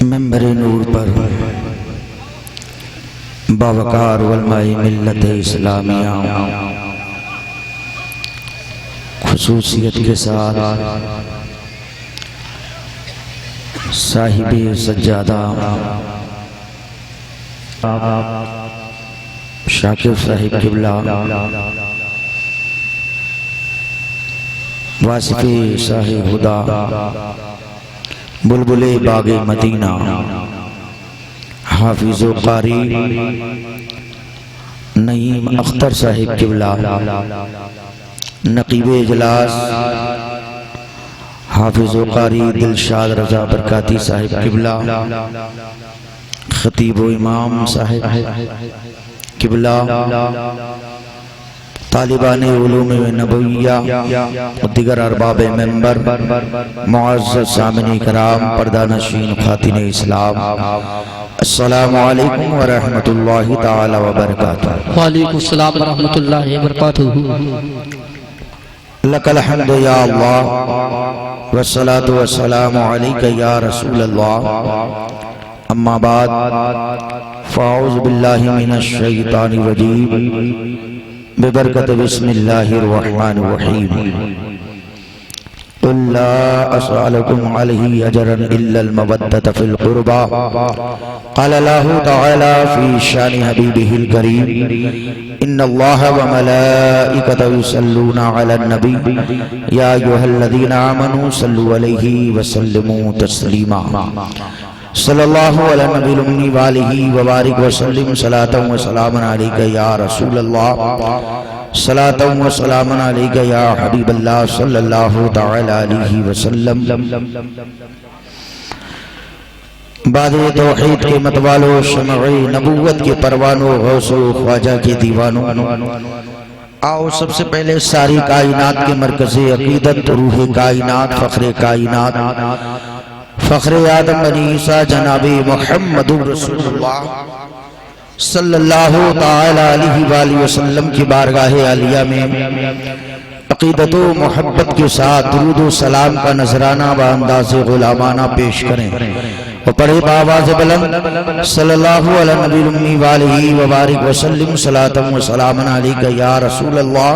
ممبر نور پر باوقار علماء ملت اسلامیہ خصوصیت کے ساتھ صاحب سجادہ شاکر صاحب قبلہ واصف صاحب خدا بلبل باغ مدینہ حافظ و قاری نعیم اختر صاحب قبلہ نقیب اجلاس حافظ و قاری دلشاد رضا برکاتی صاحب قبلہ خطیب و امام صاحب قبلہ طالبان علوم نبویہ و دیگر ارباب ممبر معزز سامعین کرام پردہ نشین خواتین اسلام السلام علیکم ورحمۃ اللہ تعالی وبرکاتہ۔ وعلیکم السلام ورحمۃ اللہ وبرکاتہ۔ لک الحمد یا اللہ والصلاة والسلام علیک یا رسول اللہ، اما بعد فاعوذ باللہ من الشیطان الرجیم ببرکت بسم اللہ الرحمن الرحیم قل لا اسألکم علیہ اجرا الا المودۃ فی القربى قال اللہ تعالی فی شان حبیبہ الکریم ان اللہ وملائکتہ یصلون علی النبی یا ایھا الذین آمنوا صلوا علیہ وسلموا تسلیما صلی اللہ علی نبی الامی وآلہ وبارک وسلم صلاۃ و سلام علیک یا رسول اللہ صلاۃ و سلام علیک یا حبیب اللہ صلی اللہ تعالی علیہ وسلم۔ بعد توحید کے متوالو شمع نبوت کے پروانو غوث و خواجہ کے دیوانو، آؤ سب سے پہلے ساری کائنات کے مرکز عقیدت روح کائنات فخر کائنات فخر آدم بنی عیسیٰ جناب محمد رسول اللہ صلی اللہ تعالی علیہ وآلہ وسلم کی بارگاہ عالیہ میں عقیدت و محبت کے ساتھ درود و سلام کا نذرانہ بانداز غلامانہ پیش کریں اور پڑھے بآواز بلند صلی اللہ علی نبی الامی وآلہ وبارک وسلم صلاۃ و سلام علیک یا رسول اللہ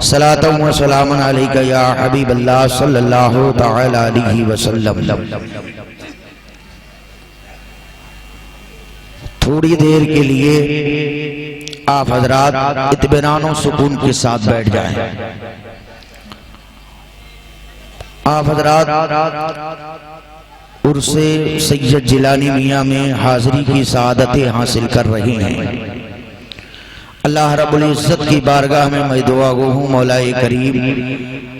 صلاۃ و سلام علیک یا حبیب اللہ صلی اللہ تعالی علیہ وسلم۔ تھوڑی دیر کے لیے آپ حضرات اطمینان و سکون کے ساتھ بیٹھ جائیں۔ آپ حضرات عرس سید جیلانی میاں میں حاضری کی سعادتیں حاصل کر رہے ہیں۔ اللہ رب العزت کی بارگاہ میں میں دعا گو ہوں مولا کریم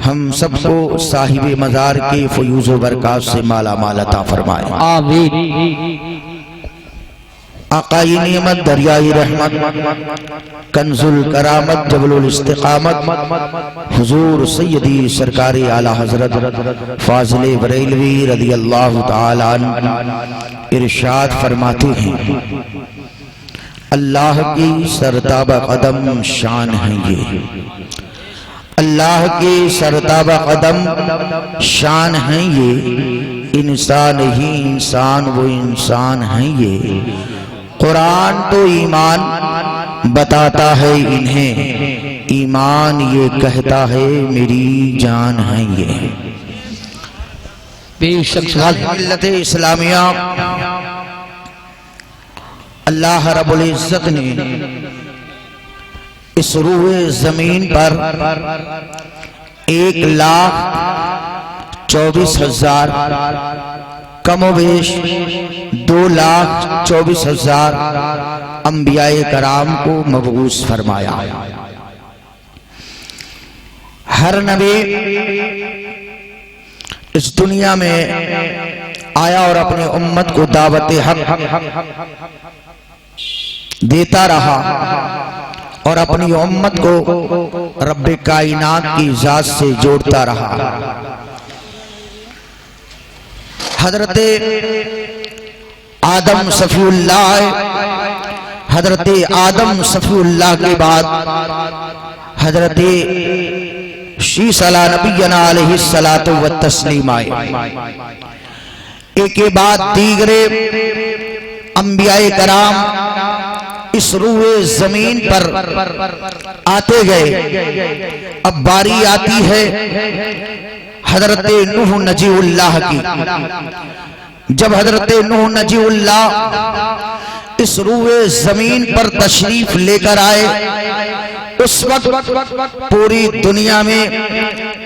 ہم سب کو صاحب مزار کے فیوز و برکات سے مالا مال عطا فرمائے، آمین۔ آقائی نعمت دریائی رحمت کنز الکرامت جبل الاستقامت حضور سیدی سرکار اعلی حضرت فاضل بریلوی رضی اللہ تعالی عنہ ارشاد فرماتے ہیں، اللہ کی سرتاب قدم شان ہے یہ، اللہ کی سرتاب قدم شان ہے یہ، انسان ہی انسان وہ انسان ہے یہ، قرآن تو ایمان بتاتا ہے انہیں، ایمان یہ کہتا ہے میری جان ہے یہ۔ بے شک ملت اسلامیہ اللہ رب العزت نے اس روح زمین پر 1,24,000 کم و بیش 2,24,000 انبیاء کرام کو مبعوث فرمایا۔ ہر نبی اس دنیا میں آیا اور اپنے امت کو دعوت حق دیتا رہا اور اپنی امت کو رب کائنات کی ذات سے جوڑتا رہا۔ حضرت آدم صفی اللہ، حضرت آدم صفی اللہ کے بعد حضرت شیس علی نبینا علیہ الصلاۃ والتسلیم آئے۔ ایک کے بعد دیگرے انبیاء کرام اس روئے زمین پر آتے گئے. اب باری آتی ہے حضرت نوح نجی اللہ کی. جب حضرت نوح نجی اللہ اس روئے زمین پر تشریف لے کر آئے، اس وقت پوری دنیا میں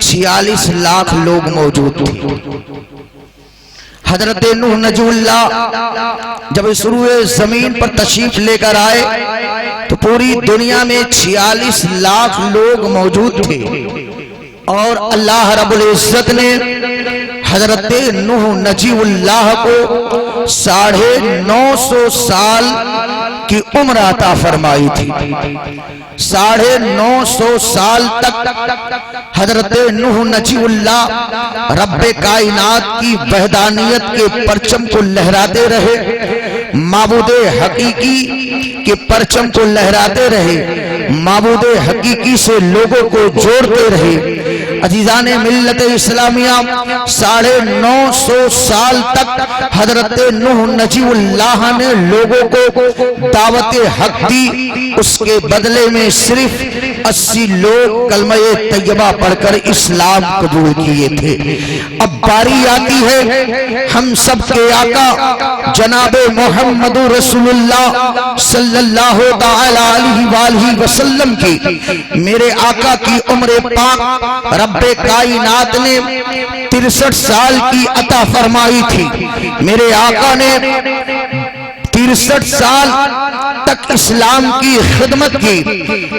46 لاکھ لوگ موجود تھے. حضرت نوح نجی اللہ جب اس روئے زمین پر تشریف لے کر آئے تو پوری دنیا میں 46 لاکھ لوگ موجود تھے، اور اللہ رب العزت نے حضرت نوح نجی اللہ کو 950 سال کی عمر عطا فرمائی تھی. 950 سال تک حضرت نوح نجی اللہ رب کائنات کی وحدانیت کے پرچم کو لہراتے رہے، معبود حقیقی کے پرچم کو لہراتے رہے، معبود حقیقی سے لوگوں کو جوڑتے رہے. عزیزان ملت اسلامیہ 950 سال تک حضرت نوح نجی اللہ نے لوگوں کو دعوت حق دی. اس کے بدلے میں صرف 80 لوگ کلمہ طیبہ پڑھ کر اسلام قبول کیے تھے. اب باری آتی ہے ہم سب کے آقا جناب محمد رسول اللہ صلی اللہ تعالی علیہ وآلہ وسلم کی. میرے آقا کی عمر پاک رب کائنات نے 63 سال کی عطا فرمائی تھی. میرے آقا نے 63 سال تک اسلام کی خدمت کی،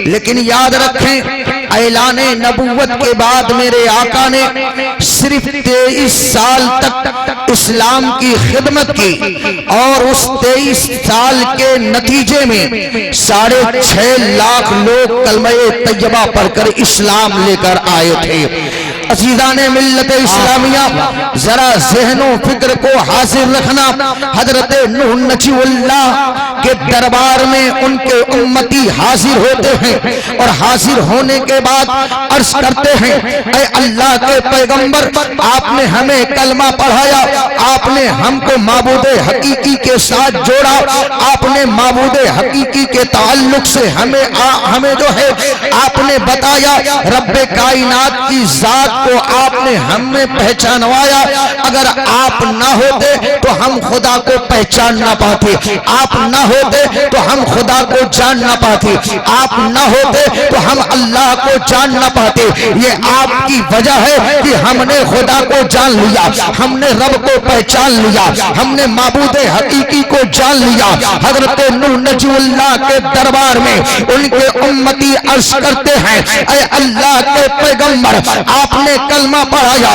لیکن یاد رکھیں اعلان نبوت کے بعد میرے آقا نے صرف 23 سال تک اسلام کی خدمت کی، اور اس 23 سال کے نتیجے میں 6.5 لاکھ لوگ کلمہ طیبہ پڑھ کر اسلام لے کر آئے تھے. عزیزان ملت اسلامیہ ذرا ذہن و فکر کو حاضر رکھنا. حضرت نوح نجی اللہ کے دربار میں ان کے امتی حاضر ہوتے ہیں، اور حاضر ہونے کے بعد عرض کرتے ہیں اے اللہ کے پیغمبر، آپ نے ہمیں کلمہ پڑھایا، آپ نے ہم کو معبود حقیقی کے ساتھ جوڑا، آپ نے معبود حقیقی کے تعلق سے ہمیں جو ہے آپ نے بتایا، رب کائنات کی ذات کو آپ نے ہمیں پہچانوایا. اگر آپ نہ ہوتے تو ہم خدا کو پہچان نہ پاتے، آپ نہ ہوتے تو ہم خدا کو جان نہ پاتے، آپ نہ ہوتے تو ہم اللہ کو جان نہ پاتے. یہ آپ کی وجہ ہے کہ ہم نے خدا کو جان لیا، ہم نے رب کو پہچان لیا، ہم نے معبود حقیقی کو جان لیا. حضرت نوح نجی اللہ کے دربار میں ان کے امتی عرض کرتے ہیں اے اللہ کے پیغمبر، آپ نے کلمہ پڑھایا،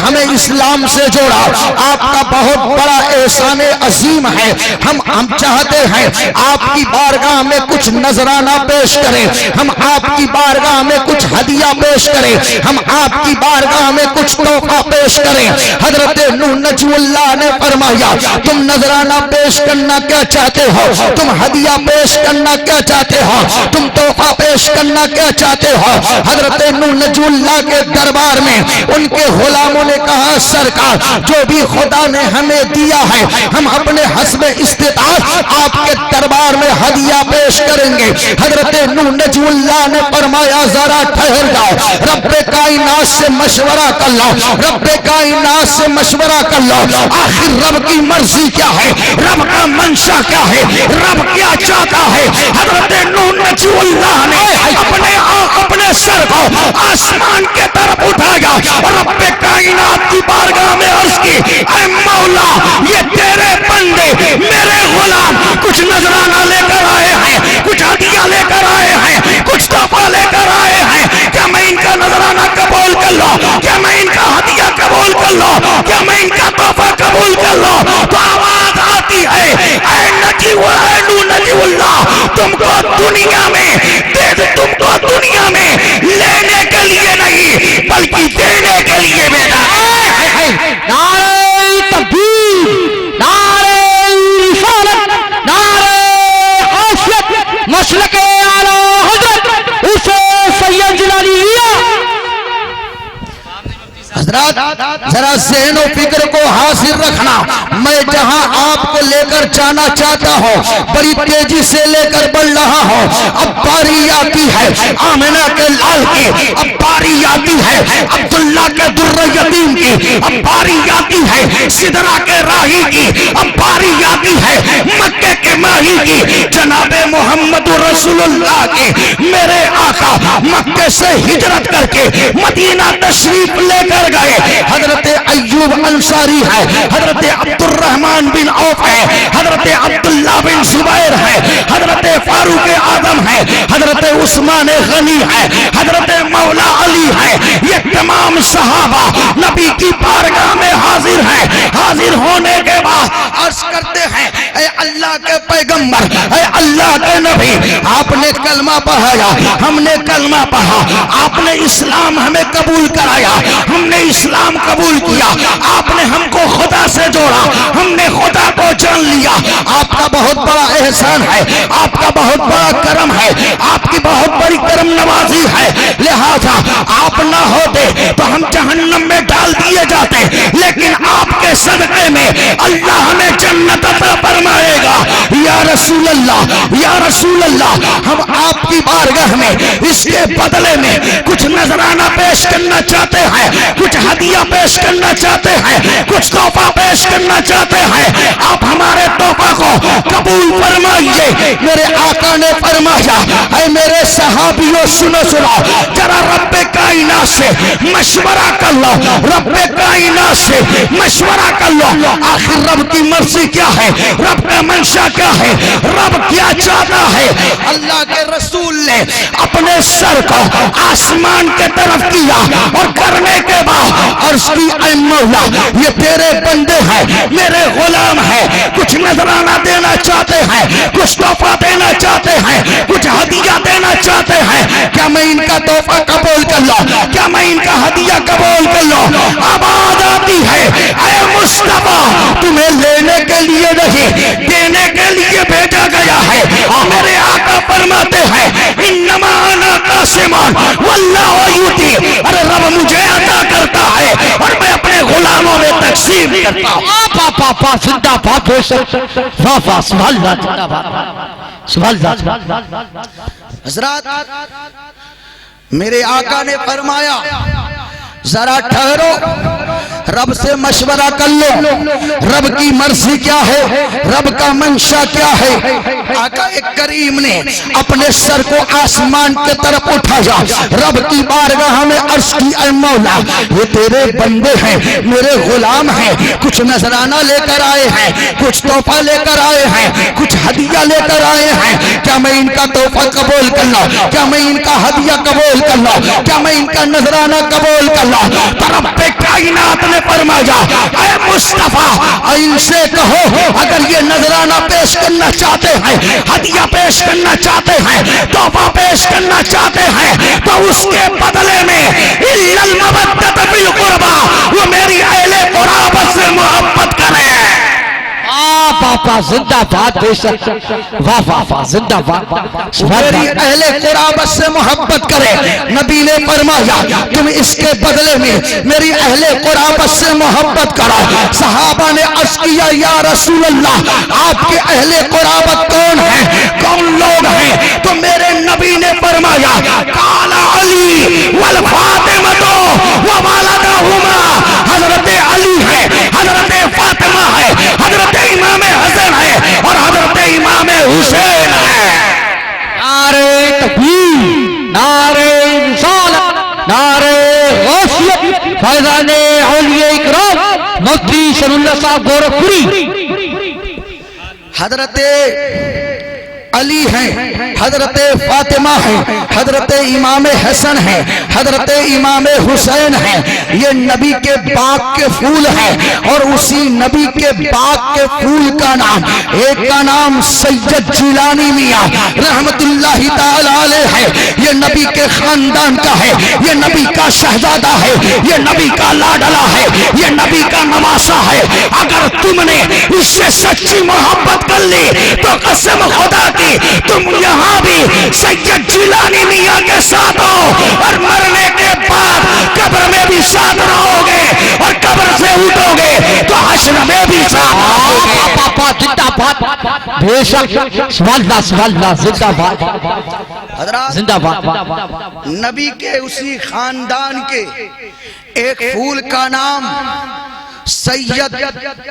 ہمیں اسلام سے جوڑا، آپ کا بہت بڑا احسان عظیم ہے. ہم چاہتے ہیں آپ کی بارگاہ میں کچھ نذرانہ پیش کریں، ہم آپ کی بارگاہ میں کچھ ہدیہ پیش کریں، ہم آپ کی بارگاہ میں کچھ تحفہ پیش کریں. حضرت نوح نجی اللہ نے فرمایا تم نذرانہ پیش کرنا کیا چاہتے ہو، تم ہدیہ پیش کرنا کیا چاہتے ہو، تم تحفہ پیش کرنا کیا چاہتے ہو. حضرت نوح نجی اللہ کے دربار میں ان کے غلاموں نے کہا سرکار جو بھی خدا نے ہمیں دیا ہے ہم اپنے حسب استطاعت آپ کے دربار میں ہدیہ پیش کریں گے. حضرت نوح نجی اللہ نے فرمایا ذرا ٹھہر جاؤ، رب کائنات سے مشورہ کر لو، رب کائنات سے مشورہ کر لو، آخر رب کی مرضی کیا ہے، رب کا منشا کیا ہے، رب کیا چاہتا ہے. حضرت نوح نجی اللہ نے اپنے سر کو آسمان کے طرف اٹھایا اور رب کائنات کی بارگاہ میں عرض کی اے مولا یہ تیرے بندے میرے غلام کچھ نذرانہ لے کر آئے ہیں، کچھ ہدیہ لے کر آئے ہیں، کچھ تحفہ لے کر آئے ہیں، کیا میں ان کا نذرانہ قبول کر لوں، کیا میں ان کا ہدیہ قبول کر لوں، کیا میں ان کا تحفہ قبول کر لوں. تو آواز آتی ہے اے نوح نجی اللہ تم کو دنیا میں لینے کے لیے نہیں بلکہ دینے کے لیے بیٹا. نعرہ تکبیر، نعرہ رسالت، نعرہ غوثیت، مسلک اعلی حضرت اسے سید جلالی. حضرات ذرا ذہن و فکر کو حاضر رکھنا، میں جہاں آپ کو لے کر جانا چاہتا ہوں بڑی تیزی سے لے کر بڑھ رہا ہوں۔ اب باری آتی ہے آمنہ کے لال کی، اب باری آتی ہے عبداللہ کے در یتیم کی، اب باری آتی ہے سدرہ کے راہی کی، اب باری آتی ہے مکہ کے ماہی کی، جناب محمد رسول اللہ کی۔ میرے آقا مکہ سے ہجرت کر کے مدینہ تشریف لے کر گئے۔ حضرت ایوب انصاری ہے، حضرت عبد الرحمن بن عوف ہے، حضرت عبداللہ بن زبیر ہے، حضرت فاروق اعظم ہے، حضرت عثمان غنی ہے، حضرت مولا علی ہے۔ یہ تمام صحابہ نبی کی بارگاہ میں حاضر ہیں۔ حاضر ہونے کے بعد عرض کرتے ہیں اے اللہ کے پیغمبر، اے اللہ کے نبی، آپ نے کلمہ پڑھایا، ہم نے کلمہ پڑھا، آپ نے اسلام ہمیں قبول کرایا، ہم نے اسلام قبول کیا، آپ نے ہم کو خدا سے جوڑا، ہم نے خدا کو جان لیا۔ آپ کا بہت بڑا احسان ہے، آپ کا بہت بڑا کرم ہے، آپ کی بہت بڑی کرم نوازی ہے، لہذا آپ نہ ہوتے تو ہم جہنم میں ڈال دیے جاتے، لیکن آپ کے صدقے میں اللہ ہمیں جنت عطا فرمائے گا۔ یا رسول اللہ، یا رسول اللہ، ہم آپ کی بارگاہ میں اس کے بدلے میں کچھ نذرانہ پیش کرنا چاہتے ہیں، کچھ ہدیہ پیش کرنا چاہتے ہیں، کچھ تحفہ پیش کرنا چاہتے ہیں۔ آپ ہمارے تحفہ کو قبول فرمائیے۔ میرے آقا نے فرمایا اے میرے صحابیوں سنو سنو، ذرا رب کائنات سے مشورہ کر لو، رب کائنات سے مشورہ کر لو، آخر رب کی مرضی کیا ہے، رب کا منشا کیا ہے، رب کیا چاہتا ہے۔ اللہ کے رسول نے اپنے سر کو آسمان کے طرف کیا اور کرنے کے بعد عرض کی اے مولا یہ تیرے بندے ہیں، میرے غلام ہیں، کچھ نذرانہ دینا چاہتے ہیں، کچھ تحفہ دینا چاہتے ہیں، کچھ ہدیہ دینا چاہتے ہیں، کیا میں ان کا تحفہ قبول کر لوں، کیا میں ان کا ہدیہ قبول کر لوں؟ آواز آتی ہے اے مصطفیٰ تمہیں لینے کے لیے نہیں دینے کے لیے بھیجا گیا ہے۔ میرے آقا فرماتے ہیں انما انا قاسم واللہ یؤتی، ارے رب مجھے عطا کرتا ہے اور میں اپنے غلاموں میں تقسیم کرتا ہوں۔ پاپا زندہ باد ہو سکتا، واہ سبحان اللہ، زندہ باد سبحان اللہ۔ حضرات میرے آقا نے فرمایا ذرا ٹھہرو، رب سے مشورہ کر لو، رب کی مرضی کیا ہے، رب کا منشا کیا ہے۔ آقا کریم نے اپنے سر کو آسمان کے طرف اٹھایا، رب کی بارگاہ میں عرض کی اے مولا یہ تیرے بندے ہیں، میرے غلام ہیں، کچھ نذرانہ لے کر آئے ہیں، کچھ تحفہ لے کر آئے ہیں، کچھ ہدیہ لے کر آئے ہیں، کیا میں ان کا تحفہ قبول کر لوں، کیا میں ان کا ہدیہ قبول کر لوں، کیا میں ان کا نذرانہ قبول کر لوں؟ تو رب کائنات نے فرمایا اے مصطفیٰ ان سے کہو اگر یہ نذرانہ پیش کرنا چاہتے ہیں، ہدیہ پیش کرنا چاہتے ہیں، تحفہ پیش کرنا چاہتے ہیں تو اس کے بدلے میں الا المودۃ بالقربى وہ میری اہل قرابت سے محبت کریں۔ پاپا زندہ باد بے شک، واہ واہ واہ زندہ باد، میری اہل قرابت سے محبت کرے۔ نبی نے فرمایا تم اس کے بدلے میں میری اہل قرابت سے محبت کرو۔ صحابہ نے عرض کیا یا رسول اللہ آپ کے اہل قرابت کون ہیں، کون لوگ ہیں؟ تو میرے نبی نے فرمایا قال علی والفاطمہ وولدہما، حضرت علی ہے، حضرت فاطمہ ہے، حضرت امام حسن ہے اور حضرت امام حسین ہے۔ نعرہ تکبیر، نعرہ رسالت، نعرہ غوثیت، فیضان اولیاء اکرام مفتی شر اللہ صاحب گورکھپوری۔ حضرت علی ہیں، حضرت فاطمہ ہیں، حضرت امام حسن ہیں، حضرت امام حسین ہیں۔ یہ نبی کے باغ کے پھول ہیں اور اسی نبی کے باغ کے پھول کا نام، ایک کا نام سید جیلانی میاں رحمت اللہ تعالی علیہ ہے، یہ نبی کے خاندان کا ہے، یہ نبی کا شہزادہ ہے، یہ نبی کا لاڈلا ہے، یہ نبی کا نواسا ہے۔ اگر تم نے اس سے سچی محبت کر لی تو قسم خدا کی کی تم یہاں بھی سید جیلانی میاں کے ساتھ ہو، اور مرنے کے بعد قبر میں بھی ساتھ رہو گے، اور قبر سے اٹھو گے تو حشر میں بھی ساتھ رہو گے۔ زندہ باد، بے شک، سبحان اللہ سبحان اللہ، زندہ باد حضرات، زندہ باد۔ نبی کے اسی خاندان کے ایک پھول کا نام سید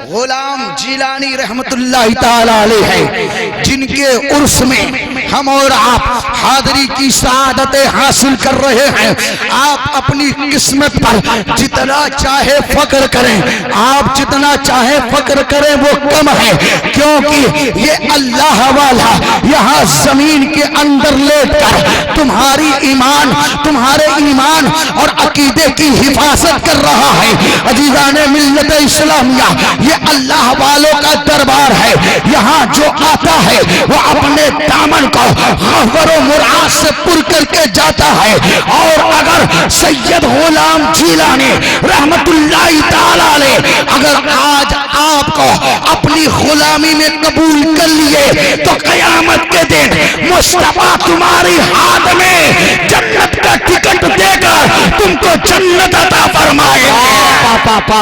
غلام جیلانی رحمت اللہ تعالی علیہ ہے، جن کے عرس میں ہم اور آپ حاضری کی سعادتیں حاصل کر رہے ہیں۔ آپ اپنی قسمت پر جتنا چاہے فخر کریں، آپ جتنا چاہے فخر کریں وہ کم ہے، کیونکہ یہ اللہ والا یہاں زمین کے اندر لیٹ کر تمہارے ایمان اور عقیدے کی حفاظت کر رہا ہے۔ عزیزان ملت اسلامیہ، یہ اللہ والوں کا دربار ہے، یہاں جو آتا ہے وہ اپنے دامن کو غور و مراعات سے پر کر کے جاتا ہے، اور اگر سید غلام جیلانی رحمت اللہ تعالی علیہ اگر آج آپ کو اپنی غلامی میں قبول کر لیے تو قیامت کے دن مصطفیٰ تمہاری ہاتھ میں جنت کا ٹکٹ دے کر تم کو جنت عطا فرمائے گا۔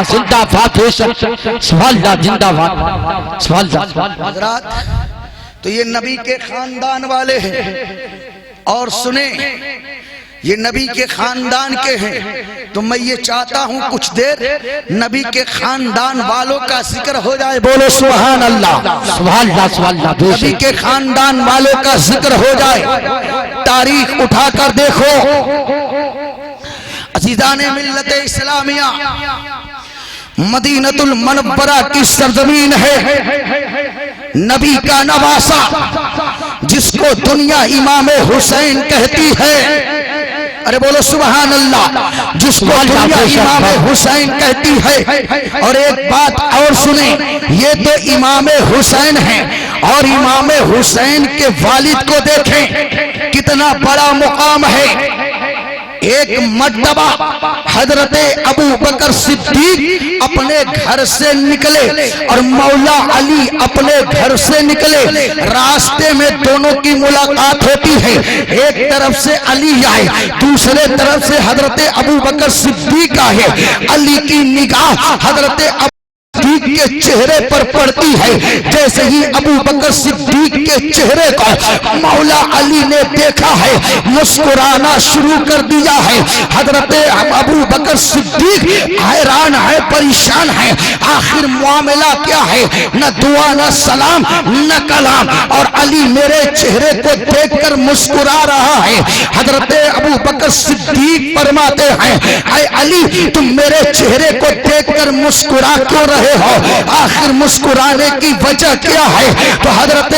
زندہ باد، بے شک، سبحان اللہ، زندہ باد، سبحان اللہ۔ حضرات، تو یہ نبی کے خاندان والے ہیں، اور سنیں یہ نبی کے خاندان کے ہیں، تو میں یہ چاہتا ہوں کچھ دیر نبی کے خاندان والوں کا ذکر ہو جائے۔ بولو سبحان اللہ، سبحان اللہ سبحان اللہ، بے نبی شک۔ کے خاندان والوں کا ذکر ہو جائے۔ تاریخ اٹھا کر دیکھو عزیزان ملت اسلامیہ، مدینہ المنورہ کی سرزمین ہے، نبی کا نواسا جس کو دنیا امام حسین کہتی ہے، ارے بولو سبحان اللہ، جس کو دنیا امام حسین کہتی ہے۔ اور ایک بات اور سنیں، یہ تو امام حسین ہیں، اور امام حسین کے والد کو دیکھیں کتنا بڑا مقام ہے۔ ایک مرتبہ حضرت ابو بکر صدیق اپنے گھر سے نکلے اور مولا علی اپنے گھر سے نکلے، راستے میں دونوں کی ملاقات ہوتی ہے، ایک طرف سے علی آئے، دوسرے طرف سے حضرت ابو بکر صدیق آئے۔ علی کی نگاہ حضرت صدیق کے چہرے پر پڑتی ہے، جیسے ہی ابو بکر صدیق کے چہرے کو مولا علی نے دیکھا ہے، مسکرانا شروع کر دیا ہے۔ حضرت ابو بکر صدیق حیران ہے، پریشان ہے، آخر معاملہ کیا ہے؟ نہ دعا نہ سلام نہ کلام، اور علی میرے چہرے کو دیکھ کر مسکرا رہا ہے۔ حضرت ابو بکر صدیق فرماتے ہیں، اے علی تم میرے چہرے کو دیکھ کر مسکرا کیوں رہے ہو؟ آخر مسکرانے کی وجہ کیا ہے؟ تو حضرت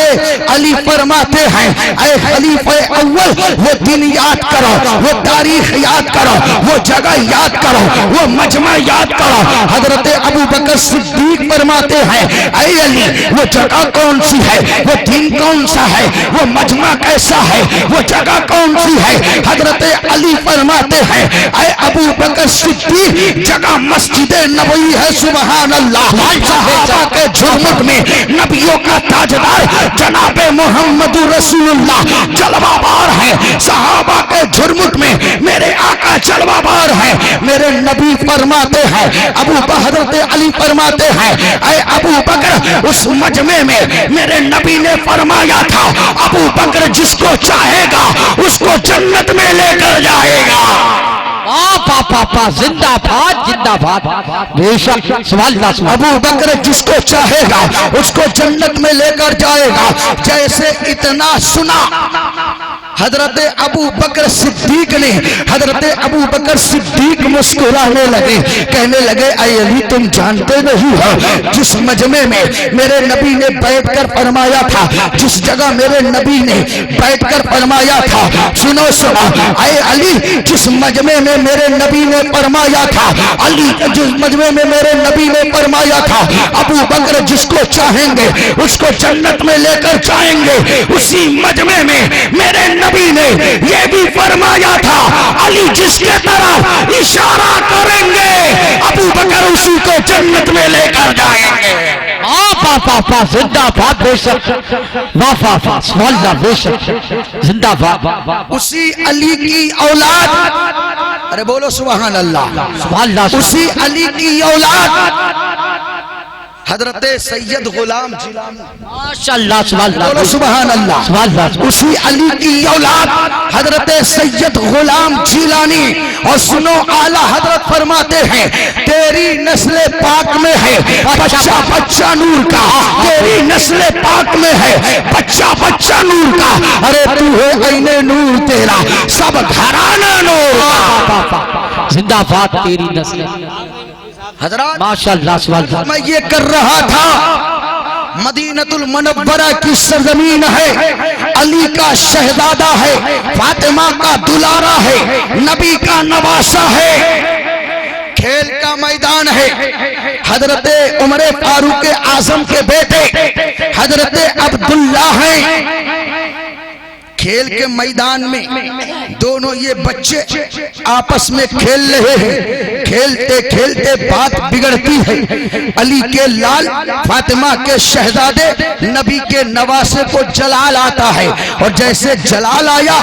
علی فرماتے ہیں، اے خلیفہ اول، وہ دن یاد کرو، وہ تاریخ یاد کرو، وہ جگہ یاد کرو، وہ مجمع یاد کرو۔ حضرت ابو بکر صدیق فرماتے ہیں، اے علی وہ جگہ کون سی ہے؟ وہ دن کون سا ہے؟ وہ مجمع کیسا ہے؟ وہ جگہ کون سی ہے؟ حضرت علی فرماتے ہیں، اے ابو بکر صدیق جگہ مسجد نبوی ہے۔ سبحان اللہ، صحابہ کے جھرمٹ میں نبیوں کا تاجدار جناب محمد رسول اللہ جلوہ بار ہے، صحابہ کے جھرمٹ میں میرے آقا جلوہ بار ہے۔ میرے نبی فرماتے ہیں، حضرت علی فرماتے ہیں، اے ابو بکر اس مجمع میں میرے نبی نے فرمایا تھا، ابو بکر جس کو چاہے گا اس کو جنت میں لے کر جائے گا۔ زندہ باد، زندہ باد، بے شک، سبحان اللہ سبحان اللہ۔ ابو بکر جس کو چاہے گا اس کو جنت میں لے کر جائے گا۔ جیسے اتنا سنا حضرت ابو بکر صدیق نے، حضرت ابو بکر صدیق مسکرانے لگے، کہنے لگے، اے علی تم جانتے نہیں ہو جس مجمع میں میرے نبی نے بیٹھ کر فرمایا تھا، جس جگہ میرے نبی نے بیٹھ کر فرمایا تھا، سنو اے علی جس مجمع میں میرے نبی نے فرمایا تھا، علی جس مجمع میں میرے نبی نے فرمایا تھا ابو بکر جس کو چاہیں گے اس کو جنت میں لے کر جائیں گے، اسی مجمع میں میرے نبی نے یہ بھی فرمایا تھا، علی جس کے طرف اشارہ کریں گے ابو بکر اسی کو جنت میں لے کر جائیں گے۔ زندہ باد بے شک واہ سبحان اللہ بے شک زندہ باد اسی علی کی اولاد، ارے بولو سبحان اللہ، سبحان اللہ اسی علی کی اولاد حضرت سید غلام جیلانی، ماشاءاللہ سبحان بولو اللہ سبحان اللہ، سبحان اللہ اسی علی کی اولاد حضرت سید غلام جیلانی۔ اور سنو اعلیٰ حضرت فرماتے ہیں تیری نسل پاک میں ہے بچہ بچہ نور کا، تیری نسل پاک میں ہے بچہ بچہ نور کا، ارے تو ہے عین نور تیرا سب گھرانہ نور کا۔ زندہ باد تیری نسل حضرات ماشاءاللہ سبحان اللہ میں یہ کر رہا تھا، مدینہ المنورہ کی سرزمین ہے، علی کا شہزادہ ہے، فاطمہ کا دلارا ہے، نبی کا نواسہ ہے، کھیل کا میدان ہے، حضرت عمر فاروق اعظم کے بیٹے حضرت عبداللہ ہیں، کھیل کے میدان میں دونوں یہ بچے آپس میں کھیل رہے ہیں، کھیلتے کھیلتے بات بگڑتی ہے، علی کے لال فاطمہ کے شہزادے نبی کے نواسے کو جلال آتا ہے، اور جیسے جلال آیا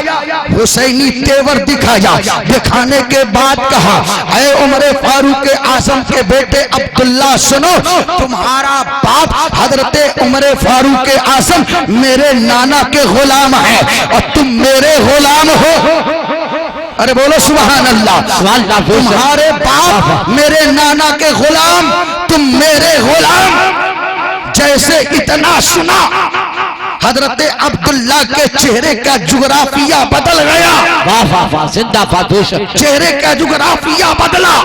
حسینی تیور دکھایا، دکھانے کے بعد کہا اے عمر فاروق اعظم کے بیٹے عبداللہ سنو، تمہارا باپ حضرت عمر فاروق اعظم میرے نانا کے غلام ہیں اور تم میرے غلام ہو، ارے بولو سبحان اللہ، تمہارے باپ میرے نانا کے غلام، تم میرے غلام۔ جیسے اتنا سنا حضرت عبداللہ کے چہرے کا جغرافیہ بدل گیا، واہ واہ واہ زندہ باد بے شک چہرے کا جغرافیہ بدلا،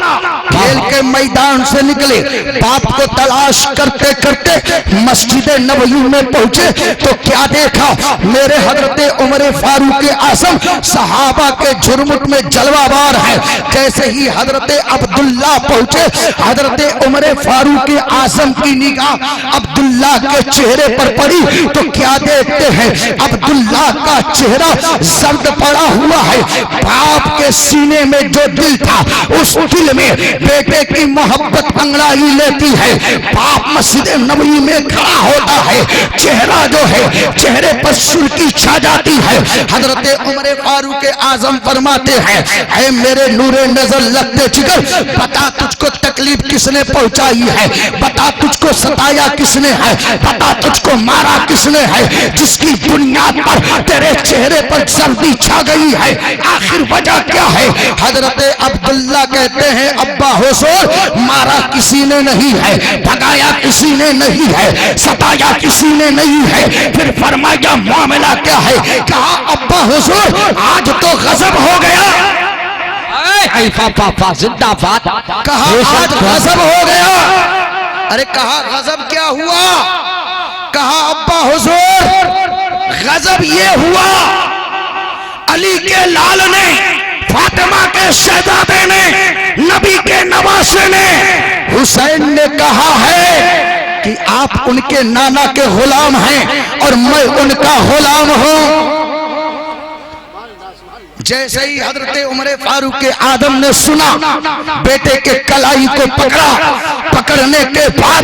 کھیل کے میدان سے نکلے، باپ کو تلاش کرتے کرتے مسجد نبوی میں پہنچے تو کیا دیکھا، میرے حضرت عمر فاروق اعظم صحابہ کے جھرمٹ میں جلوہ بار ہے، جیسے ہی حضرت عبداللہ پہنچے حضرت عمر فاروق اعظم کی نگاہ عبداللہ کے چہرے پر پڑی تو کیا دیکھتے ہیں، عبداللہ کا چہرہ زرد پڑا ہوا ہے، باپ کے سینے میں جو دل تھا اس دل میں بیٹے کی محبت انگڑائی لیتی ہے، باپ مسجد نبوی میں کھڑا ہوتا ہے، چہرہ جو ہے چہرے پر سرخی چھا جاتی ہے، حضرت عمر فاروق اعظم فرماتے ہیں اے میرے نور نظر لگتے جگر، بتا تجھ کو تکلیف کس نے پہنچائی ہے، بتا تجھ کو ستایا کس نے ہے، بتا تجھ کو مارا کس نے ہے، جس کی بنیاد پر تیرے چہرے پر سردی چھا گئی ہے، آخر وجہ کیا ہے؟ حضرت عبداللہ کہتے ہیں ابا حضور مارا کسی نے نہیں ہے، بھگایا کسی نے نہیں ہے، ستایا کسی نے نہیں ہے، پھر فرمایا معاملہ کیا ہے؟ کہا ابا حضور آج تو غضب ہو گیا، زندہ باد کہا آج غضب ہو گیا، ارے کہا غضب کیا ہوا؟ کہا ابا حضور غضب یہ ہوا علی کے لال نے، فاطمہ کے شہزادے نے، نبی کے نواسے نے، حسین نے کہا ہے کہ آپ ان کے نانا کے غلام ہیں اور میں ان کا غلام ہوں۔ جیسے ہی حضرت عمر فاروق اعظم نے سنا، بیٹے کے کلائی کو پکڑا، پکڑنے کے بعد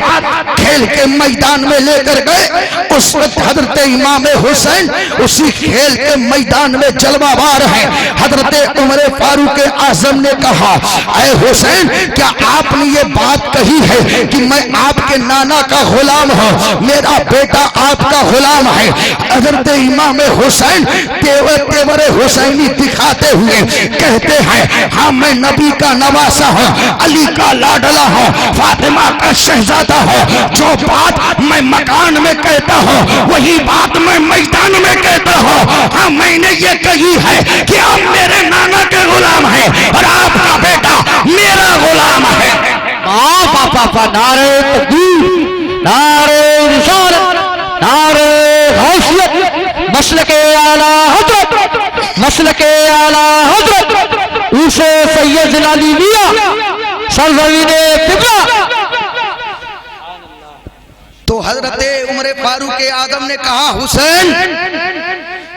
کھیل کے میدان میں لے کر گئے، اس وقت حضرت امام حسین اسی کھیل کے میدان میں جلوہ بار ہیں، حضرت عمر فاروق اعظم نے کہا اے حسین کیا آپ نے یہ بات کہی ہے کہ میں آپ کے نانا کا غلام ہوں، میرا بیٹا آپ کا غلام ہے؟ حضرت امام حسین تیور حسینی دکھاتے ہوئے کہتے ہیں ہاں میں نبی کا نواسہ ہوں، علی کا لاڈلا ہوں، فاطمہ کا شہزادہ ہوں، جو بات میں مکان میں کہتا ہوں وہی بات میں میدان میں کہتا ہوں، ہاں میں نے یہ کہی ہے کہ آپ میرے نانا کے غلام ہیں اور آپ کا بیٹا میرا غلام ہے۔ نعرہ تکبیر، نعرہ رسالت، نعرہ غوثیت، مسلک اعلی حضرت، مسلک اعلی حضرت اسے سید علی میاں سرزمین قبلہ۔ تو حضرت عمر فاروق اعظم نے کہا حسین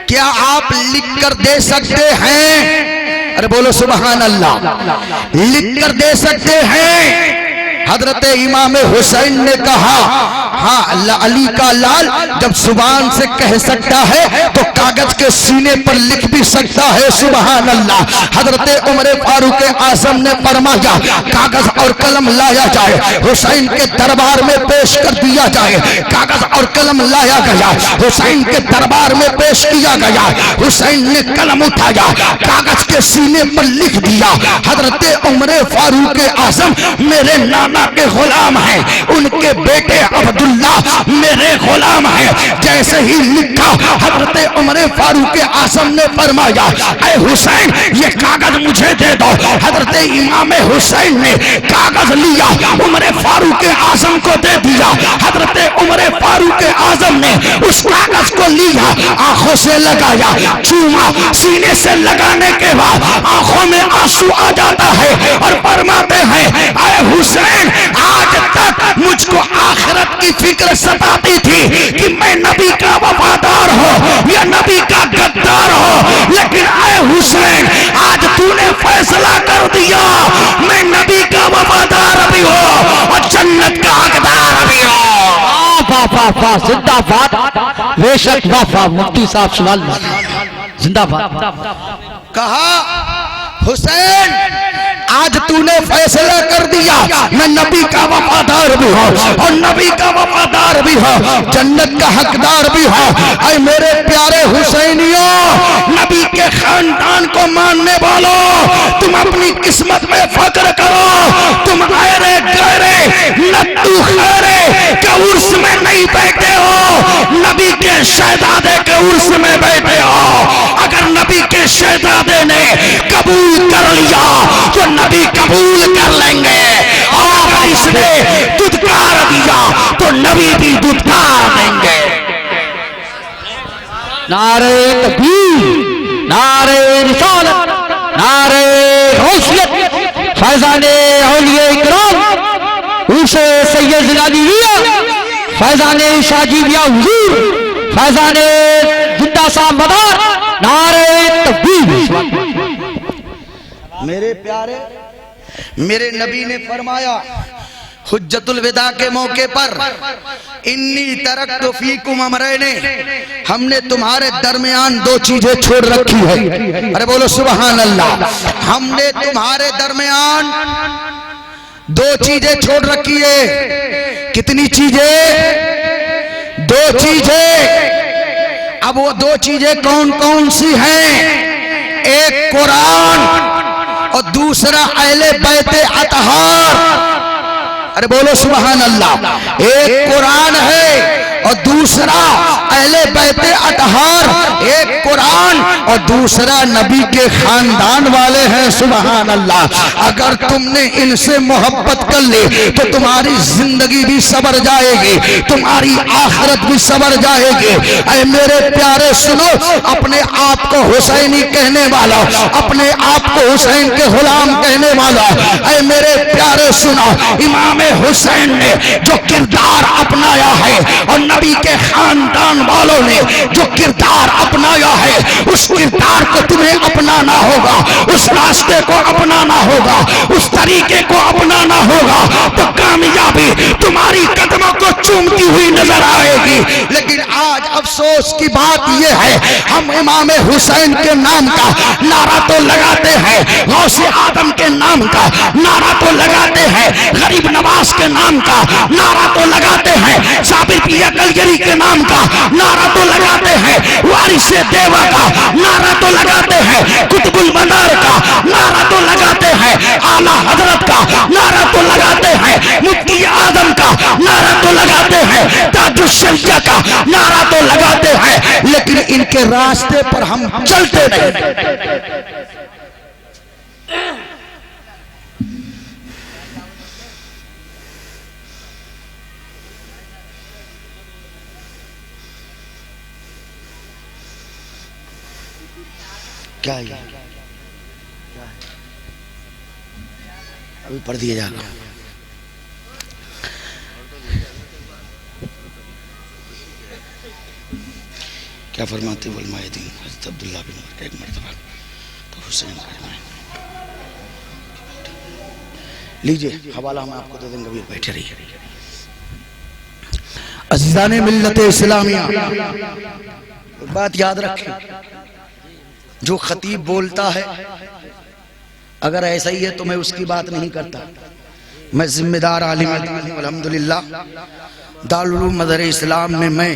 کیا آپ لکھ کر دے سکتے ہیں؟ ارے بولو سبحان اللہ، لکھ کر دے سکتے ہیں؟ حضرت امام حسین نے کہا ہاں علی کا لال جب زبان سے کہہ سکتا ہے تو کاغذ کے سینے پر لکھ بھی سکتا ہے، سبحان اللہ۔ حضرت عمر فاروق اعظم نے فرمایا کاغذ اور قلم لایا جائے، حسین کے دربار میں پیش کر دیا جائے۔ کاغذ اور قلم لایا گیا، حسین کے دربار میں پیش کیا گیا۔ حسین نے قلم اٹھایا، کاغذ کے سینے پر لکھ دیا، حضرت عمر فاروق اعظم میرے نانا کے غلام ہیں، ان کے بیٹے عبداللہ میرے غلام ہیں۔ جیسے ہی لکھا حضرت عمر فاروق اعظم نے فرمایا اے حسین یہ کاغذ مجھے دے دو۔ حضرت امام حسین نے کاغذ لیا، عمر فاروق اعظم کو دے دیا۔ حضرت عمر فاروق اعظم نے اس کاغذ کو لیا، آنکھوں سے لگایا، چوما، سینے سے لگانے کے بعد آنکھوں میں آنسو آ جاتا ہے اور فرماتے ہیں اے حسین آج تک مجھ کو آخرت کی فکر ستاتی تھی کہ میں نبی کا وفادار ہوں یا نبی کا غدار ہوں، لیکن اے حسین آج تو نے فیصلہ کر دیا میں نبی کا وفادار بھی ہوں اور جنت کا حقدار بھی ہوں۔ زندہ باد، بے شک وفا مفتی صاحب سوال زندہ باد۔ کہا حسین آج تو نے فیصلہ کر دیا میں نبی کا وفادار بھی ہوں اور نبی کا وفادار بھی ہوں، جنت کا حقدار بھی ہوں۔ اے میرے پیارے حسینیوں، نبی کے خاندان کو ماننے والوں، تم اپنی قسمت میں فخر کرو، تم ایرے گہرے نتو خیرے کے عرس میں نہیں بیٹھے ہو، نبی کے شہزادے کے عرس میں بیٹھے ہو۔ اگر نبی کے شہزادے نے قبول کر لیا تو نبی قبول کر لیں گے، اور اس نے دھتکار دیا تو نبی بھی دھتکار دیں گے۔ نعرہ تکبیر، نعرہ رسالت، نعرہ غوثیت، فیضان اولیاء اکرام، اسے سید زلالیا، فیضان شاہ جیویہ حضور، فیضان زندہ صاحب مدار، نعرہ تکبیر۔ میرے پیارے، میرے نبی نے فرمایا حجت الوداع کے موقع پر انی ترکت فیکم امرین، ہم نے تمہارے درمیان دو چیزیں چھوڑ رکھی ہے۔ ارے بولو سبحان اللہ، ہم نے تمہارے درمیان دو چیزیں چھوڑ رکھی ہے۔ کتنی چیزیں؟ دو چیزیں۔ اب وہ دو چیزیں کون کون سی ہیں؟ ایک قرآن اور دوسرا اہل بیت اطہار۔ ارے بولو سبحان اللہ، ایک قرآن ہے اور دوسرا اہل بیت اطہار، ایک قرآن اور دوسرا نبی کے خاندان والے ہیں، سبحان اللہ۔ اگر تم نے ان سے محبت کر لی تو تمہاری زندگی بھی سنور جائے گی، تمہاری آخرت بھی سنور جائے گی۔ اے میرے پیارے سنو، اپنے آپ کو حسینی کہنے والا، اپنے آپ کو حسین کے غلام کہنے والا، اے میرے پیارے سنو، امام حسین نے جو کردار اپنایا ہے اور نبی کے خاندان والوں نے جو کردار اپنایا ہے، اس کردار کو تمہیں اپنانا ہوگا، اس راستے کو اپنانا ہوگا، اس طریقے کو اپنانا ہوگا، تو کامیابی تمہاری قدموں کو چومتی ہوئی نظر آئے گی۔ لیکن آج افسوس کی بات یہ ہے، ہم امام حسین کے نام کا نعرہ تو لگاتے ہیں، غوث آدم کے نام کا نعرہ تو لگاتے ہیں، غریب نواز کے نام کا نعرہ تو لگاتے ہیں، صابر پیر کلگری کے نام کا نعرہ تو لگاتے ہیں، وارث دیوا کا نعرہ تو لگاتے ہیں، قطب المنار کا نعرہ تو لگاتے ہیں، اعلیٰ حضرت کا نعرہ تو لگاتے ہیں، مفتی اعظم کا نعرہ تو لگاتے ہیں، تاج الشریعہ کا نعرہ تو لگاتے ہیں، لیکن ان کے راستے پر ہم چلتے نہیں۔ کیا ہے ابھی پڑھ دیا جا رہا۔ کیا فرماتے ہیں علماء دین حضرت عبداللہ بن عمر کا ایک مرتبہ تو حسین لیجئے حوالہ ہم آپ کو دے دیں گے، بیٹھے رہیے۔ عزیزان ملت اسلامیہ، بات یاد رکھیں، جو خطیب بولتا ہے اگر ایسا ہی ہے تو میں اس کی بات نہیں کرتا. میں ذمہ دار عالم دین ہوں الحمدللہ. دارالعلوم مظہر اسلام میں میں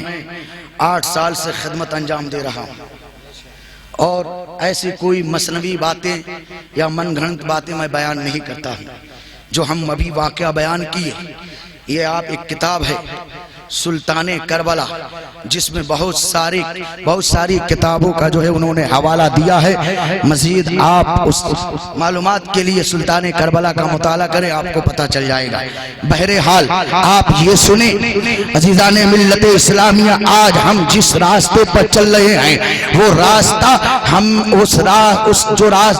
8 سال سے خدمت انجام دے رہا ہوں، اور ایسی کوئی مثنوی باتیں یا من گھڑنت باتیں میں بیان نہیں کرتا ہوں. جو ہم ابھی واقعہ بیان کیے، یہ آپ ایک کتاب ہے سلطان کربلا، جس میں بہت ساری کتابوں کا جو ہے انہوں نے حوالہ دیا ہے. مزید آپ اس معلومات کے لیے سلطان کربلا کا مطالعہ کریں، آپ کو پتہ چل جائے گا. بہرحال آپ یہ سنیں عزیزان ملت اسلامیہ، آج ہم جس راستے پر چل رہے ہیں وہ راستہ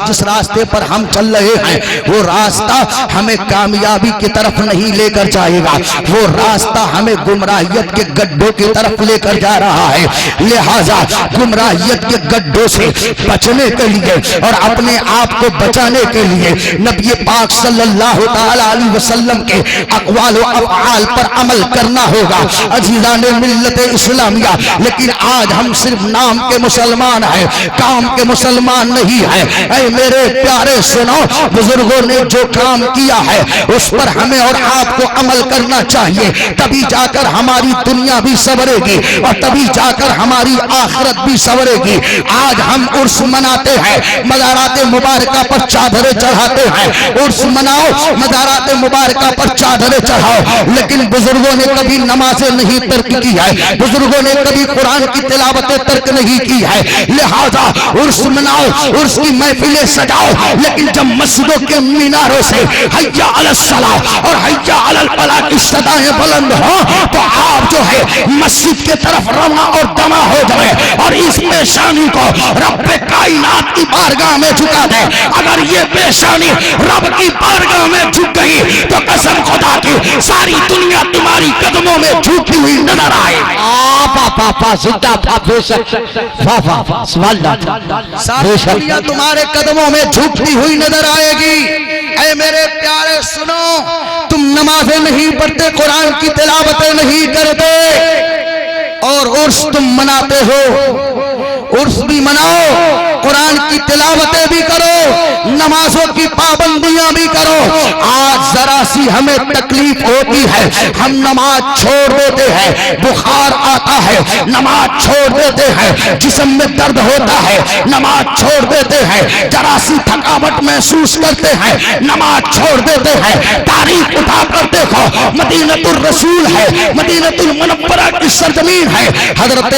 جس راستے پر ہم چل رہے ہیں وہ راستہ ہمیں کامیابی کی طرف نہیں لے کر جائے گا، وہ راستہ ہمیں گمراہیت کے گڈھوں کی طرف لے کر جا رہا ہے. لہذا گمراہیت کے گڈھوں سے بچنے کے لیے اور اپنے آپ کو بچانے کے لیے نبی پاک صلی اللہ تعالی علیہ وسلم کے اقوال و افعال پر عمل کرنا ہوگا عزیزان ملت اسلامیہ. لیکن آج ہم صرف نام کے مسلمان ہیں، کام کے مسلمان نہیں ہیں. اے میرے پیارے سنو، بزرگوں نے جو کام کیا ہے اس پر ہمیں اور آپ کو عمل کرنا چاہیے، تبھی جا کر ہماری دنیا بھی سنورے گی اور تبھی جا کر ہماری آخرت بھی سنورے گی. آج ہم عرس مناتے ہیں، مزارات مبارکہ پر چادریں چڑھاتے ہیں. عرس مناؤ، مزارات مبارکہ پر چادریں چڑھاؤ، لیکن بزرگوں نے کبھی نمازیں نہیں ترک کی ہے، بزرگوں نے کبھی قرآن کی تلاوتیں ترک نہیں کی ہے. لہذا عرس مناؤ، عرس کی محفلیں سجاؤ، لیکن جب مسجدوں کے میناروں سے حی علی الصلاۃ اور حی علی الفلاح کی صدائیں بلند ہوں تو آپ جو ہے مسجد کے طرف رواں اور دما ہو جائے اور اس پیشانی کو رب کائنات کی بارگاہ میں جھکا دے. اگر یہ پیشانی رب کی بارگاہ میں جھک گئی تو قسم خدا کی ساری دنیا تمہاری قدموں میں جھکی ہوئی نظر آئے. ساری دنیا تمہارے قدموں میں جھکتی ہوئی نظر آئے گی. اے میرے پیارے سنو، تم نمازیں نہیں پڑھتے، قرآن کی تلاوتیں نہیں کرتے، اور عرس تم مناتے ہو. عرس بھی مناؤ، قرآن کی تلاوتیں بھی کرو، نمازوں کی پابندیاں بھی کرو. آج ذرا سی ہمیں تکلیف ہوتی ہے، ہم نماز چھوڑ دیتے ہیں، بخار آتا ہے نماز چھوڑ دیتے ہیں، جسم میں درد ہوتا ہے نماز چھوڑ دیتے ہیں، ذرا سی تھکاوٹ محسوس کرتے ہیں نماز چھوڑ دیتے ہیں. تاریخ اٹھا کر دیکھو، مدینۃ الرسول ہے، مدینۃ المنورہ کی سرزمین ہے. حضرت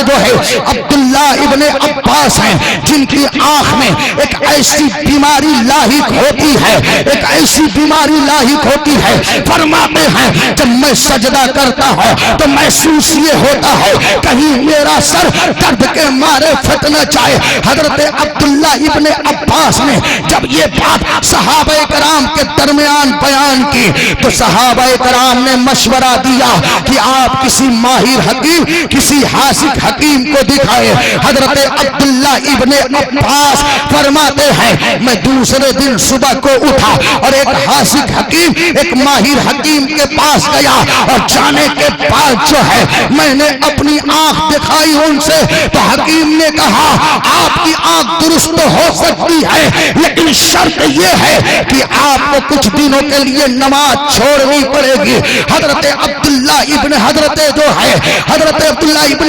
جو ہے عبداللہ ابن عباس ہیں، جن کی آنکھ میں ایک ایسی بیماری لاحق ہوتی ہے، ایک ایسی بیماری لاحق ہوتی ہے. فرماتے ہیں جب میں سجدہ کرتا ہوں تو محسوس یہ ہوتا ہے کہیں میرا سر درد کے مارے پھٹ نہ جائے. حضرت عبداللہ ابن عباس نے جب یہ بات صحابہ کرام کے درمیان بیان کی تو صحابہ کرام نے مشورہ دیا کہ آپ کسی ماہر حکیم، کسی حاسق حکیم کو دکھائے. حضرت عبداللہ ابن عباس فرماتے ہیں میں دوسرے دن صبح کو اٹھا اور ایک حاسق حکیم، ایک ماہر حکیم کے پاس گیا، اور جانے کے بعد جو ہے میں نے اپنی آنکھ دکھائی ان سے تو حکیم نے کہا آپ کی آنکھ درست ہو سکتی ہے، لیکن شرط یہ ہے کہ آپ کو کچھ دنوں کے لیے نماز چھوڑنی پڑے گی. حضرت عبداللہ ابن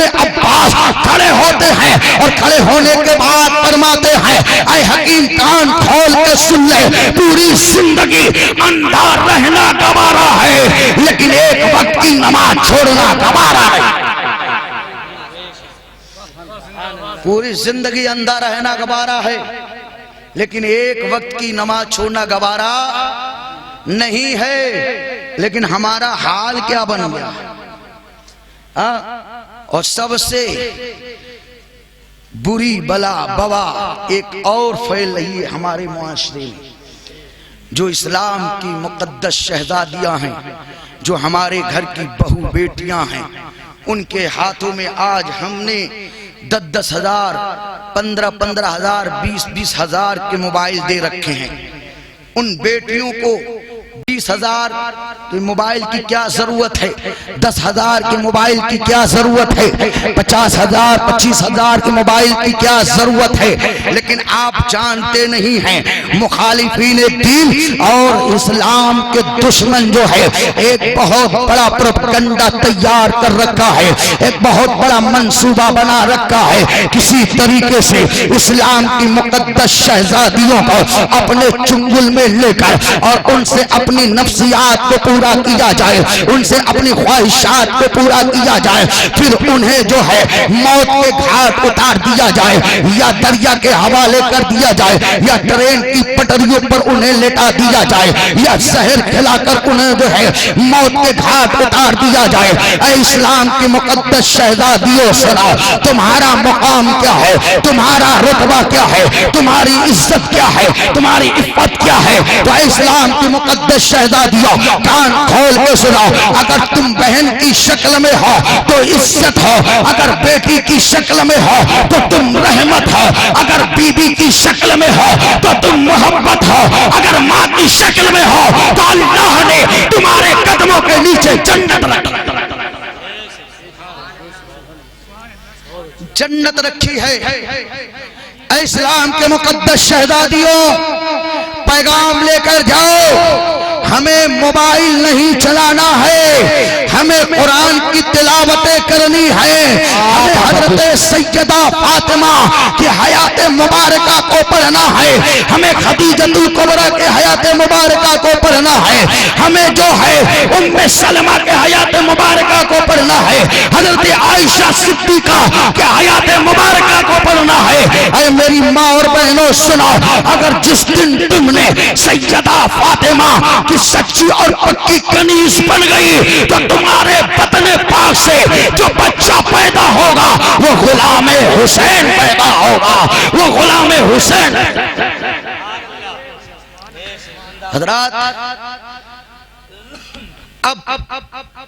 عباس کھڑے ہوتے ہیں اور کھڑے ہونے کے بعد فرماتے ہیں اے حکیم کان کھول کے سن لے، پوری زندگی اندھا رہنا گوارا ہے لیکن ایک وقت کی نماز چھوڑنا گوارا ہے. پوری زندگی اندھا رہنا گوارا ہے لیکن ایک وقت کی نماز چھوڑنا گوارا نہیں ہے. لیکن ہمارا حال کیا بن گیا؟ اور سب سے بری بلا بوا ایک اور پھیل رہی ہے ہمارے معاشرے میں. جو اسلام کی مقدس شہزادیاں ہیں، جو ہمارے گھر کی بہو بیٹیاں ہیں، ان کے ہاتھوں میں آج ہم نے 10 ہزار 15 ہزار 20 ہزار کے موبائل دے رکھے ہیں. ان بیٹیوں کو 20,000 کے موبائل کی کیا ضرورت ہے، 10,000 کے موبائل کی کیا ضرورت ہے، 50,000 25,000 کے موبائل کی کیا ضرورت ہے، لیکن آپ جانتے نہیں ہیں مخالفین دین اور اسلام کے دشمن جو ہے ایک بہت بڑا پروپیگنڈا تیار کر رکھا ہے، ایک بہت بڑا منصوبہ بنا رکھا ہے، کسی طریقے سے اسلام کی مقدس شہزادیوں کو اپنے چنگل میں لے کر اور ان سے اپنی نفسیات کو پورا کیا جائے، ان سے اپنی خواہشات کو پورا کیا جائے، پھر انہیں جو ہے موت کے گھاٹ اتار دیا جائے یا دریا کے حوالے کر دیا جائے یا ٹرین کی پٹریوں پر انہیں لٹا دیا جائے یا زہر کھلا کر انہیں جو ہے موت کے گھاٹ اتار دیا جائے۔ اے اسلام کی مقدس شہزادیوں سنو، تمہارا مقام کیا ہے، تمہارا رتبہ کیا ہے، تمہاری عزت کیا ہے، تمہاری عفت کیا ہے؟ تو اے اسلام کی مقدس شہزادیوں کان کھول کے سنو، اگر تم بہن کی شکل میں ہو تو عزت ہو، اگر بیٹی کی شکل میں ہو تو تم رحمت ہو، اگر بیوی کی شکل میں ہو تو تم محبت ہو، اگر ماں کی شکل میں ہو تو اللہ نے تمہارے قدموں کے نیچے جنت رکھی، جنت رکھی ہے۔ اے اسلام کے مقدس شہزادیوں پیغام لے کر جاؤ، ہمیں موبائل نہیں چلانا ہے، ہمیں قرآن کی تلاوتیں کرنی ہے، ہمیں حضرت سیدہ فاطمہ کی حیات مبارکہ کو پڑھنا ہے، ہمیں خدیجۃ الکبریٰ کے حیات مبارکہ کو پڑھنا ہے، ہمیں جو ہے ام سلمہ کے حیات مبارکہ کو پڑھنا ہے، حضرت عائشہ صدیقہ کے حیات مبارکہ کو پڑھنا ہے۔ اے میری ماں اور بہنوں سنو، اگر جس دن تم نے سیدہ فاطمہ کی سچی اور پکی کنیز بن گئی تو تمہارے بطن پاک سے جو بچہ پیدا ہوگا وہ غلام حسین پیدا ہوگا، وہ غلام حسین۔ حضرات اب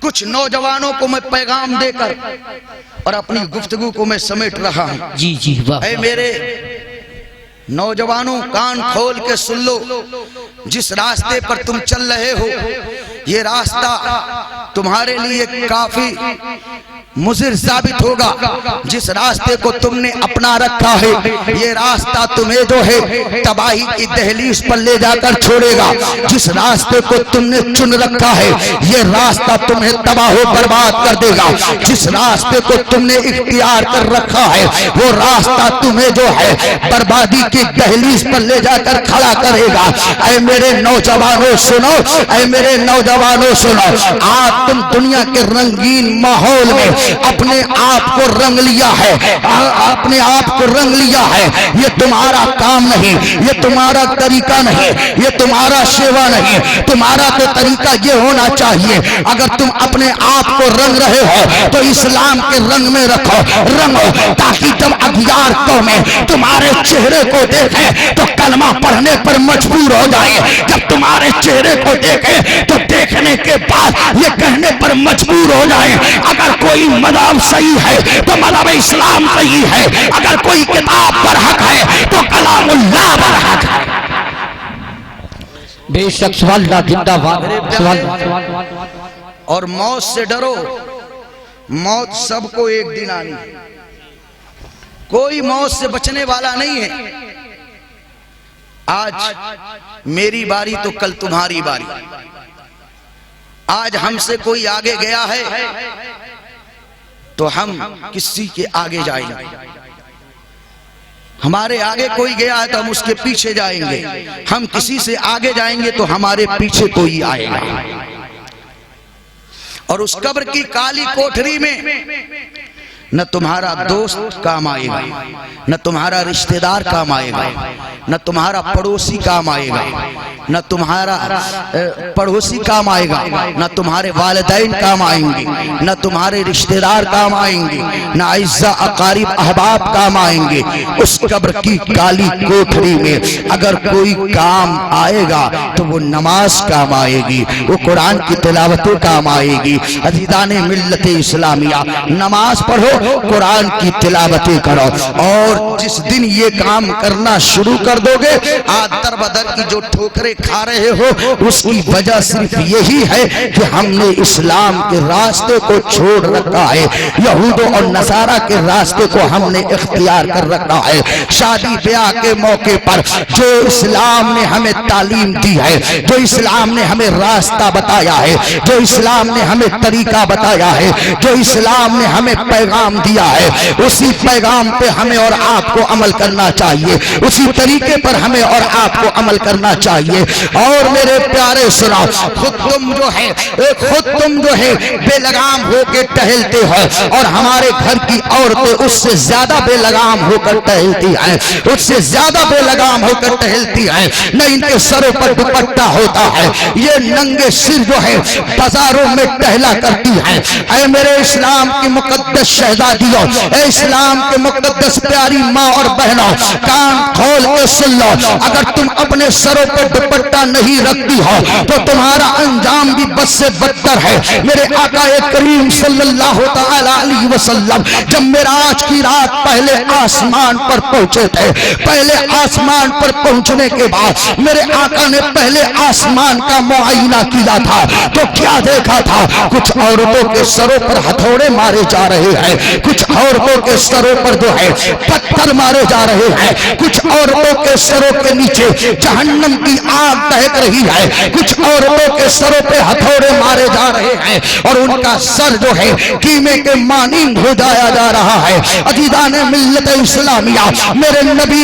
کچھ نوجوانوں کو میں پیغام دے کر اور اپنی گفتگو کو میں سمیٹ رہا ہوں۔ جی جی واہ، اے میرے نوجوانوں کان کھول کے سن لو، جس راستے پر تم چل رہے ہو یہ راستہ تمہارے لیے کافی مضر ثابت ہوگا، جس راستے کو تم نے اپنا رکھا ہے یہ راستہ تمہیں جو ہے تباہی کی دہلیز پر لے جا کر چھوڑے گا، جس راستے کو تم نے چن رکھا ہے یہ راستہ تمہیں تباہ و برباد کر دے گا، جس راستے کو تم نے اختیار کر رکھا ہے وہ راستہ تمہیں جو ہے بربادی کی دہلیز پر لے جا کر کھڑا کرے گا۔ اے میرے نوجوانوں سنو، اے میرے نوجوانوں سنو، آج تم دنیا کے رنگین ماحول میں اپنے آپ کو رنگ لیا ہے، اپنے آپ کو رنگ لیا ہے، یہ تمہارا کام نہیں، یہ تمہارا طریقہ نہیں، یہ تمہارا شیوا نہیں، تمہارا تو طریقہ یہ ہونا چاہیے اگر تم اپنے آپ کو رنگ رہے ہو تو اسلام کے رنگ میں رکھو، رنگو، تاکہ جب اغیار قومیں تمہارے چہرے کو دیکھیں تو کلمہ پڑھنے پر مجبور ہو جائیں، جب تمہارے چہرے کو دیکھیں تو دیکھنے کے بعد یہ کہنے پر مجبور ہو جائیں اگر کوئی مذہب صحیح ہے تو مذہب اسلام صحیح ہے، اگر کوئی کتاب پر حق ہے تو کلام اللہ پر حق ہے۔ بے شک سوال اللہ زندہ باد، سوال اللہ۔ اور موت سے ڈرو، موت سب کو ایک دن آنی ہے، کوئی موت سے بچنے والا نہیں ہے۔ آج میری باری تو کل تمہاری باری، آج ہم سے کوئی آگے گیا ہے تو ہم کسی کے آگے جائیں گے، ہمارے آگے کوئی گیا ہے تو ہم اس کے پیچھے جائیں گے، ہم کسی سے آگے جائیں گے تو ہمارے پیچھے کوئی آئے گا۔ اور اس قبر کی کالی کوٹھری میں نہ تمہارا دوست کام آئے گا، نہ تمہارا رشتہ دار کام آئے گا، نہ تمہارا پڑوسی کام آئے گا، نہ تمہارا پڑوسی کام آئے گا، نہ تمہارے والدین کام آئیں گے، نہ تمہارے رشتہ دار کام آئیں گے، نہ اعزاء اقارب احباب کام آئیں گے۔ اس قبر کی کالی کوٹھری میں اگر کوئی کام آئے گا تو وہ نماز کام آئے گی، وہ قرآن کی تلاوت کام آئے گی۔ عزیزان ملت اسلامیہ، نماز پڑھو، قرآن کی تلاوتیں کرو، اور جس دن یہ کام کرنا شروع کر دو گے آج در بدر کی جو ٹھوکریں ٹھوکریں کھا رہے ہو، اس کی وجہ صرف یہی ہے کہ ہم نے اسلام کے راستے کو چھوڑ رکھا ہے، یہود اور نصارہ کے راستے کو ہم نے اختیار کر رکھا ہے۔ شادی بیاہ کے موقع پر جو اسلام نے ہمیں تعلیم دی ہے، جو اسلام نے ہمیں راستہ بتایا ہے، جو اسلام نے ہمیں طریقہ بتایا ہے، جو اسلام نے ہمیں پیغام دیا ہے، اسی پیغام پہ ہمیں اور آپ کو عمل کرنا چاہیے، اسی طریقے پر ہمیں اور آپ کو عمل کرنا چاہیے۔ اور میرے پیارے سنو، خود تم جو ہے بے لگام ہو کے ٹہلتے ہو، اور ہمارے گھر کی عورتیں اس سے زیادہ بے لگام ہو کر ٹہلتی ہیں، اس سے زیادہ بے لگام ہو کر ٹہلتی ہیں، نہ ان کے سروں پر دوپٹہ ہوتا ہے، یہ ننگے سر جو ہے بازاروں میں ٹہلا کرتی ہیں۔ اے میرے اسلام کی مقدس شہزادیوں، اے اسلام کے مقدس پیاری ماں اور بہنوں، کان کھول کے سن لو، اگر تم اپنے سروں پر دوپٹہ نہیں رکھتی ہو تو تمہارا انجام بھی بد سے بدتر ہے۔ میرے آقا کریم صلی اللہ تعالی علیہ وسلم جب معراج کی رات پہلے آسمان پر پہنچے تھے، پہلے آسمان پر پہنچنے کے بعد میرے آقا نے پہلے آسمان کا معائنہ کیا تھا تو کیا دیکھا تھا؟ کچھ عورتوں کے سروں پر ہتھوڑے مارے جا رہے ہیں، کچھ عورتوں کے سروں پر جو ہے پتھر مارے جا رہے ہیں، کچھ عورتوں کے سروں کے نیچے جہنم کی آگ دہک رہی ہے، کچھ عورتوں کے سروں پہ ہتھوڑے مارے جا رہے ہیں اور ان کا سر جو ہے قیمے کے مانند ہو جایا جا رہا ہے۔ عزیزان ملت اسلامیہ، میرے نبی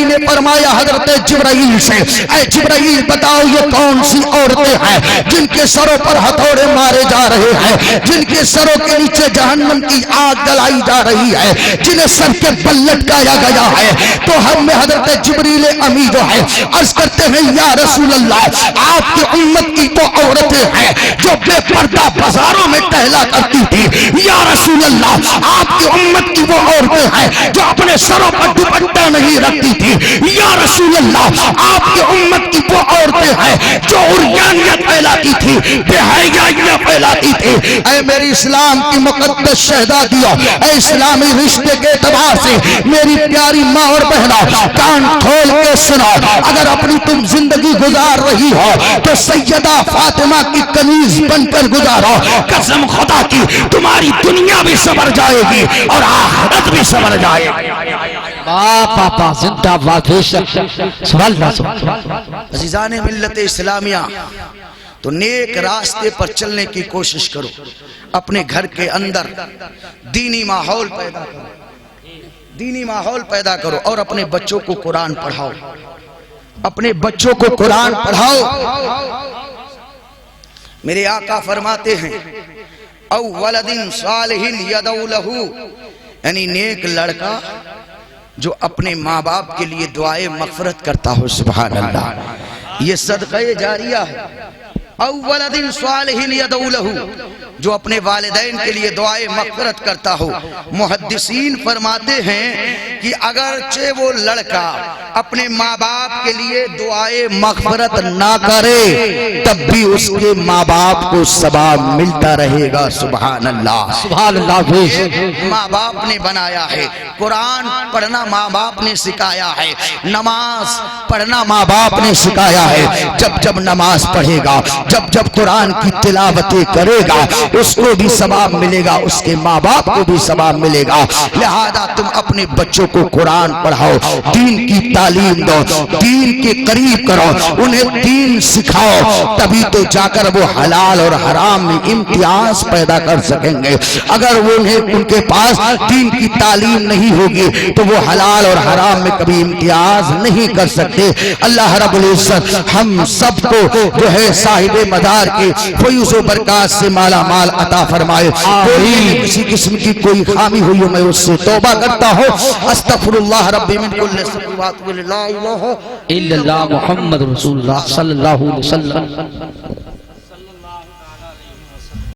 نے فرمایا حضرت جبرائیل سے، اے جبرائیل بتاؤ یہ کون سی عورتیں ہیں جن کے سروں پر ہتھوڑے مارے جا رہے ہیں، جن کے سروں کے نیچے جہنم کی آگ جلائی جا رہی ہے، جنہیں سر کے بل لٹکایا گیا ہے۔ تو ہم حضرت جبریل امی جو ہے عرض کرتے ہیں یا رسول اللہ، آپ کی امت کی تو عورتیں ہیں جو بے پردہ بازاروں میں ٹہلا کرتی تھی، یا رسول اللہ آپ کی امت کی وہ عورتیں ہیں جو اپنے سروں پر دوپٹہ نہیں رکھتی تھی، یا رسول اللہ آپ کی امت کی وہ عورتیں ہیں جو عریانیت پھیلاتی تھی، بے حیائیاں پھیلاتی تھی۔ اے میری اسلام کی مقدس شہزادیوں، اے اسلامی رشتے کے اعتبار سے میری پیاری ماں اور بہنوں، کان کھول کے سنو، اگر اپنی تم زندگی گزار رہی ہو تو سیدہ فاطمہ کی کنیز بن کر گزارو، قسم خدا کی تمہاری دنیا بھی سنور جائے گی اور آخرت بھی سنور جائے گی۔ باپا زندہ باد، سوال نہ سوال۔ عزیزان ملت اسلامیہ، تو نیک راستے پر چلنے کی کوشش کرو، اپنے گھر کے اندر دینی ماحول پیدا کرو، دینی ماحول پیدا کرو اور اپنے بچوں کو قرآن پڑھاؤ، اپنے بچوں کو قرآن پڑھاؤ۔ میرے آقا فرماتے ہیں او ولد صالح یدعو لہ، یعنی نیک لڑکا جو اپنے ماں باپ کے لیے دعائے مغفرت کرتا ہو، سبحان اللہ، یہ صدقہ جاریہ ہے۔ او ولد صالح یدعو لہ، جو اپنے والدین کے لیے دعائے مغفرت کرتا ہو۔ محدثین فرماتے ہیں کہ اگرچہ وہ لڑکا اپنے ماں باپ کے لیے دعائے مغفرت نہ کرے تب بھی اس کے ماں باپ کو ثواب ملتا رہے گا، سبحان اللہ، سبحان اللہ۔ ماں باپ نے بنایا ہے، قرآن پڑھنا ماں باپ نے سکھایا ہے، نماز پڑھنا ماں باپ نے سکھایا ہے۔ جب جب نماز پڑھے گا، جب جب قرآن کی تلاوتیں کرے گا، اس کو بھی ثواب ملے گا، اس کے ماں باپ کو بھی ثواب ملے گا۔ لہذا تم اپنے بچوں کو قرآن پڑھاؤ، دین کی تعلیم دو، دین کے قریب کرو، انہیں دین سکھاؤ، تبھی تو جا کر وہ حلال اور حرام میں امتیاز پیدا کر سکیں گے۔ اگر ان کے پاس دین کی تعلیم نہیں ہوگی تو وہ حلال اور حرام میں کبھی امتیاز نہیں کر سکتے۔ اللہ رب العزت ہم سب کو جو ہے صاحب مدار کے فیض و برکات سے مالا مال عطا فرمائے۔ کوئی کسی قسم کی کوئی خامی ہوئی میں اس سے توبہ کرتا ہوں، استغفر اللہ ربی من کل ذنب، لا الہ الا اللہ محمد رسول اللہ صلی اللہ علیہ وسلم۔